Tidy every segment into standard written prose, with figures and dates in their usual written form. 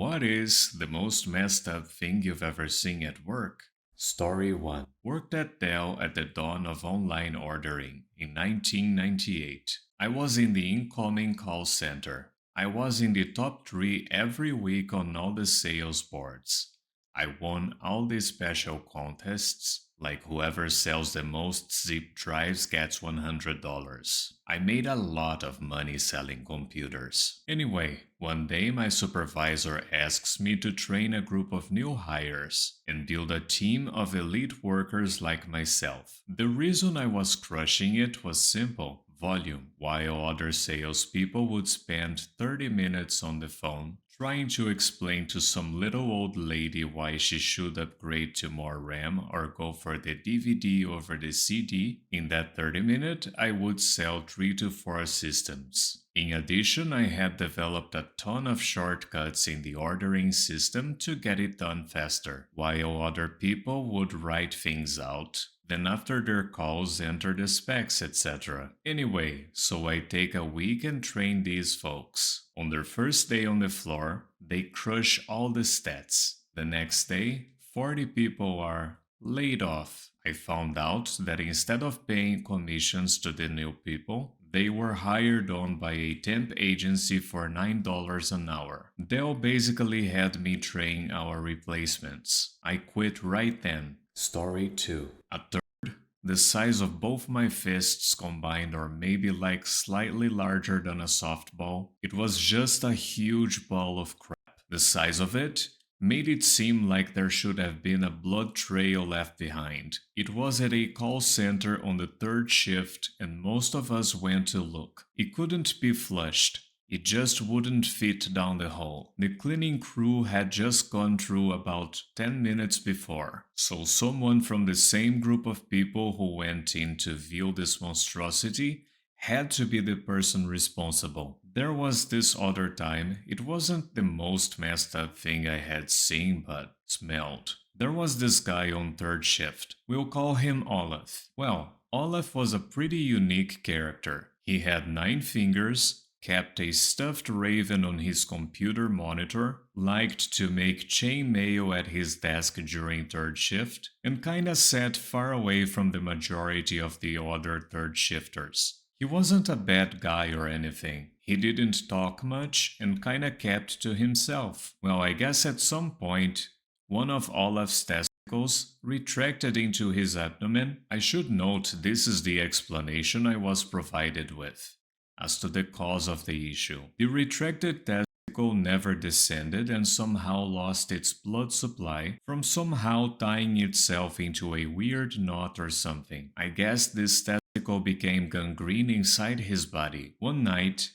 What is the most messed up thing you've ever seen at work? Story 1. Worked at Dell at the dawn of online ordering in 1998. I was in the incoming call center. I was in the top 3 every week on all the sales boards. I won all the special contests, like whoever sells the most zip drives gets $100. I made a lot of money selling computers. Anyway, one day my supervisor asks me to train a group of new hires and build a team of elite workers like myself. The reason I was crushing it was simple: volume. While other salespeople would spend 30 minutes on the phone trying to explain to some little old lady why she should upgrade to more RAM or go for the DVD over the CD, in that 30 minutes I would sell 3 to 4 systems. In addition, I had developed a ton of shortcuts in the ordering system to get it done faster, while other people would write things out, then after their calls enter the specs, etc. Anyway, so I take a week and train these folks. On their first day on the floor, they crush all the stats. The next day, 40 people are laid off. I found out that instead of paying commissions to the new people, they were hired on by a temp agency for $9 an hour. Dell basically had me train our replacements. I quit right then. Story 2. A third, the size of both my fists combined, or maybe like slightly larger than a softball. It was just a huge ball of crap. The size of it made it seem like there should have been a blood trail left behind. It was at a call center on the third shift, and most of us went to look. It couldn't be flushed. It just wouldn't fit down the hole. The cleaning crew had just gone through about 10 minutes before, so someone from the same group of people who went in to view this monstrosity had to be the person responsible. There was this other time. It wasn't the most messed up thing I had seen, but smelled. There was this guy on third shift. We'll call him Olaf. Well, Olaf was a pretty unique character. He had 9 fingers, kept a stuffed raven on his computer monitor, liked to make chainmail at his desk during third shift, and kinda sat far away from the majority of the other third shifters. He wasn't a bad guy or anything. He didn't talk much and kinda kept to himself. Well, I guess at some point, one of Olaf's testicles retracted into his abdomen. I should note this is the explanation I was provided with as to the cause of the issue. The retracted testicle never descended and somehow lost its blood supply from somehow tying itself into a weird knot or something. I guess this testicle became gangrene inside his body. One night,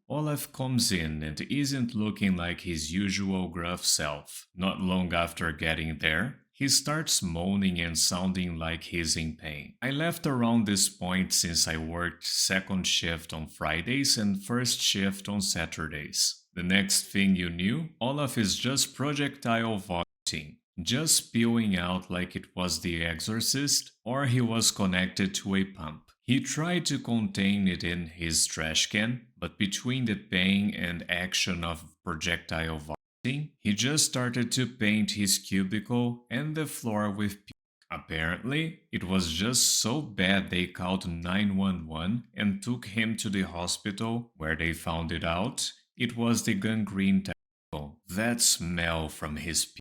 Olaf comes in and isn't looking like his usual gruff self. Not long after getting there, he starts moaning and sounding like he's in pain. I left around this point since I worked second shift on Fridays and first shift on Saturdays. The next thing you knew, Olaf is just projectile vomiting, just spewing out like it was The Exorcist or he was connected to a pump. He tried to contain it in his trash can, but between the pain and action of projectile vomiting, he just started to paint his cubicle and the floor with puke. Apparently, it was just so bad they called 911 and took him to the hospital, where they found it out. It was the gangrene testicle. That smell from his puke.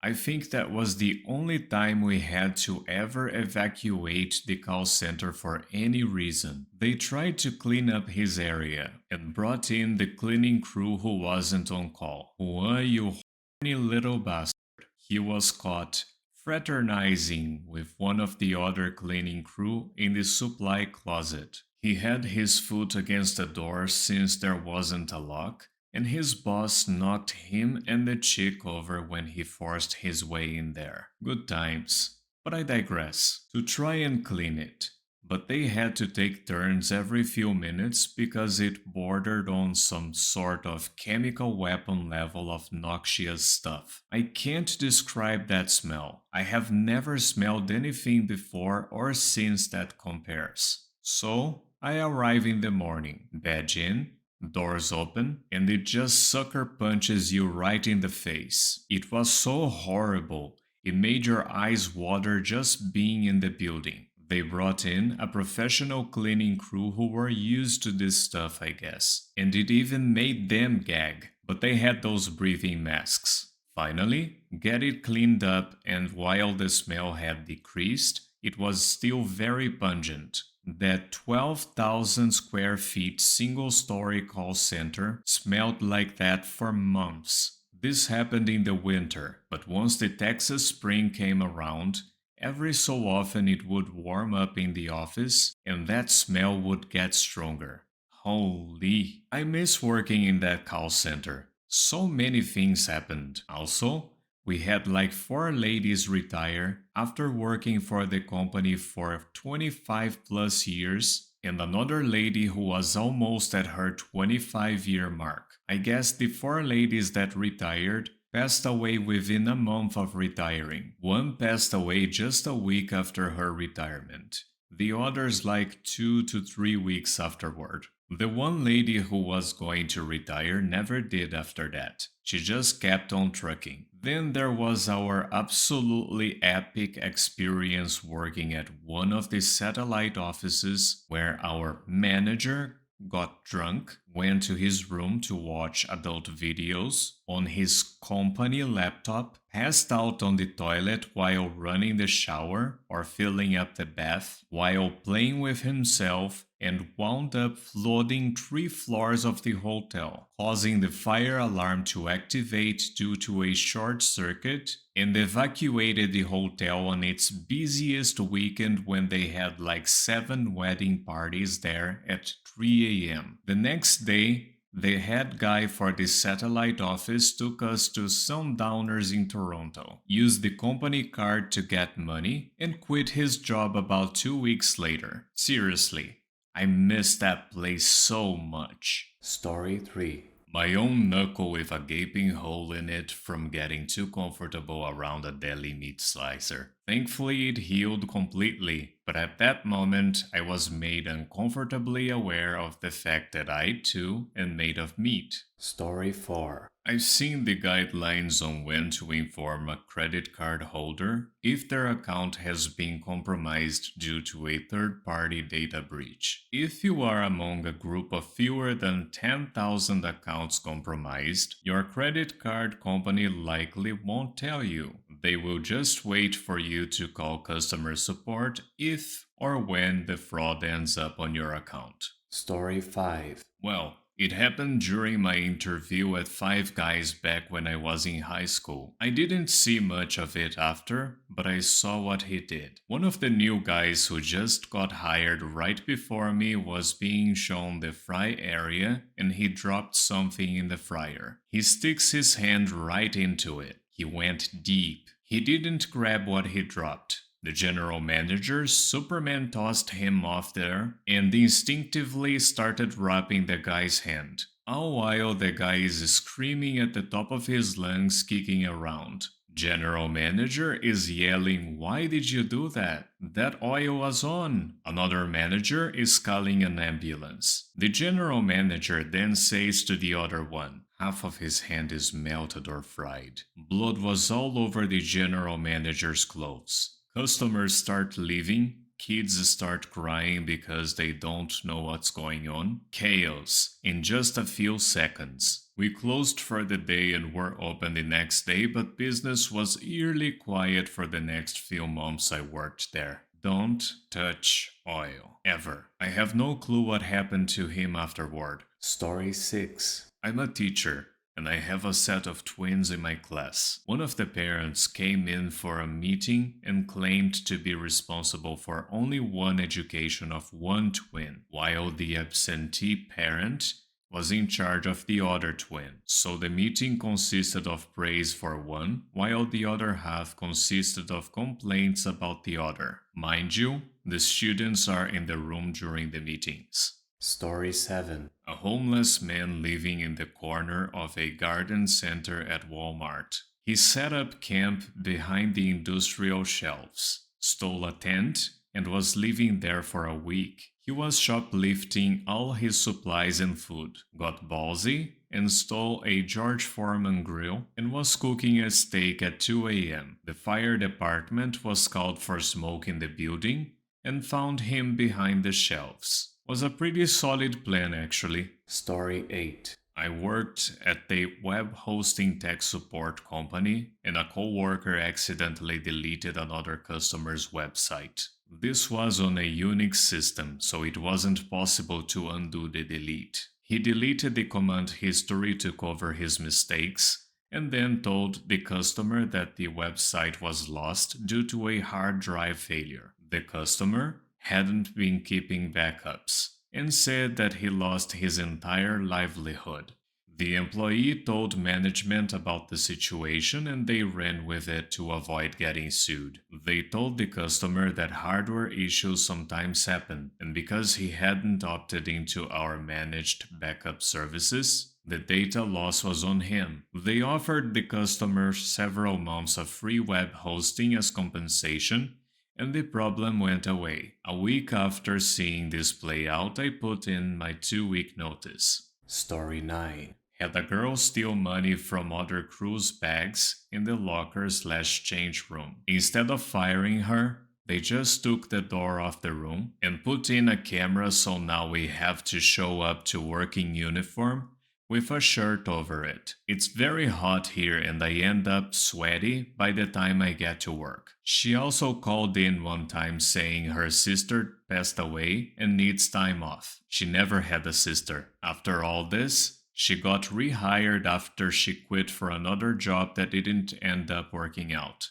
I think that was the only time we had to ever evacuate the call center for any reason. They tried to clean up his area and brought in the cleaning crew who wasn't on call. Why, you horny little bastard. He was caught fraternizing with one of the other cleaning crew in the supply closet. He had his foot against the door since there wasn't a lock, and his boss knocked him and the chick over when he forced his way in there. Good times. But I digress. To try and clean it. But they had to take turns every few minutes because it bordered on some sort of chemical weapon level of noxious stuff. I can't describe that smell. I have never smelled anything before or since that compares. So, I arrive in the morning, badge in, doors open, and it just sucker punches you right in the face. It was so horrible. It made your eyes water just being in the building. They brought in a professional cleaning crew who were used to this stuff, I guess, and it even made them gag, but they had those breathing masks. Finally, get it cleaned up, and while the smell had decreased, it was still very pungent. That 12,000 square feet single story call center smelled like that for months. This happened in the winter, but once the Texas spring came around, every so often it would warm up in the office and that smell would get stronger. Holy, I miss working in that call center. So many things happened. Also, we had like 4 ladies retire after working for the company for 25 plus years, and another lady who was almost at her 25-year mark. I guess the 4 ladies that retired passed away within a month of retiring. One passed away just a week after her retirement. The others like 2 to 3 weeks afterward. The one lady who was going to retire never did after that. She just kept on trucking. Then there was our absolutely epic experience working at one of the satellite offices where our manager got drunk, went to his room to watch adult videos on his company laptop, passed out on the toilet while running the shower or filling up the bath, while playing with himself, and wound up flooding 3 floors of the hotel, causing the fire alarm to activate due to a short circuit, and evacuated the hotel on its busiest weekend when they had like 7 wedding parties there at 3 a.m. The next day, the head guy for the satellite office took us to Sundowners in Toronto, used the company card to get money, and quit his job about 2 weeks later. Seriously, I miss that place so much. Story 3. My own knuckle with a gaping hole in it from getting too comfortable around a deli meat slicer. Thankfully, it healed completely, but at that moment, I was made uncomfortably aware of the fact that I, too, am made of meat. Story 4. I've seen the guidelines on when to inform a credit card holder if their account has been compromised due to a third-party data breach. If you are among a group of fewer than 10,000 accounts compromised, your credit card company likely won't tell you. They will just wait for you to call customer support if or when the fraud ends up on your account. Story 5. Well, it happened during my interview at Five Guys back when I was in high school. I didn't see much of it after, but I saw what he did. One of the new guys who just got hired right before me was being shown the fry area and he dropped something in the fryer. He sticks his hand right into it. He went deep. He didn't grab what he dropped. The general manager Superman tossed him off there and instinctively started rubbing the guy's hand, all while the guy is screaming at the top of his lungs, kicking around. General manager is yelling, "Why did you do that? That oil was on." Another manager is calling an ambulance. The general manager then says to the other one, half of his hand is melted or fried. Blood was all over the general manager's clothes. Customers start leaving, kids start crying because they don't know what's going on. Chaos in just a few seconds. We closed for the day and were open the next day, but business was eerily quiet for the next few months I worked there. Don't touch oil. Ever. I have no clue what happened to him afterward. Story 6. I'm a teacher, and I have a set of twins in my class. One of the parents came in for a meeting and claimed to be responsible for only one education of one twin, while the absentee parent was in charge of the other twin. So the meeting consisted of praise for one, while the other half consisted of complaints about the other. Mind you, the students are in the room during the meetings. Story 7. A homeless man living in the corner of a garden center at Walmart. He set up camp behind the industrial shelves, stole a tent, and was living there for a week. He was shoplifting all his supplies and food, got ballsy, and stole a George Foreman grill and was cooking a steak at 2 a.m. The fire department was called for smoke in the building and found him behind the shelves. Was a pretty solid plan actually. Story 8. I worked at a web hosting tech support company and a coworker accidentally deleted another customer's website. This was on a Unix system, so it wasn't possible to undo the delete. He deleted the command history to cover his mistakes and then told the customer that the website was lost due to a hard drive failure. The customer hadn't been keeping backups and said that he lost his entire livelihood. The employee told management about the situation and they ran with it to avoid getting sued. They told the customer that hardware issues sometimes happen, and because he hadn't opted into our managed backup services, the data loss was on him. They offered the customer several months of free web hosting as compensation, and the problem went away. A week after seeing this play out, I put in my 2-week notice. Story 9. Had a girl steal money from other crew's bags in the locker/change room. Instead of firing her, they just took the door off the room and put in a camera, so now we have to show up to work in uniform with a shirt over it. It's very hot here and I end up sweaty by the time I get to work. She also called in one time saying her sister passed away and needs time off. She never had a sister. After all this, she got rehired after she quit for another job that didn't end up working out.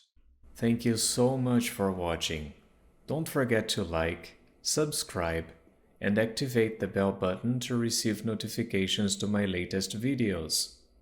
Thank you so much for watching. Don't forget to like, subscribe, and activate the bell button to receive notifications to my latest videos.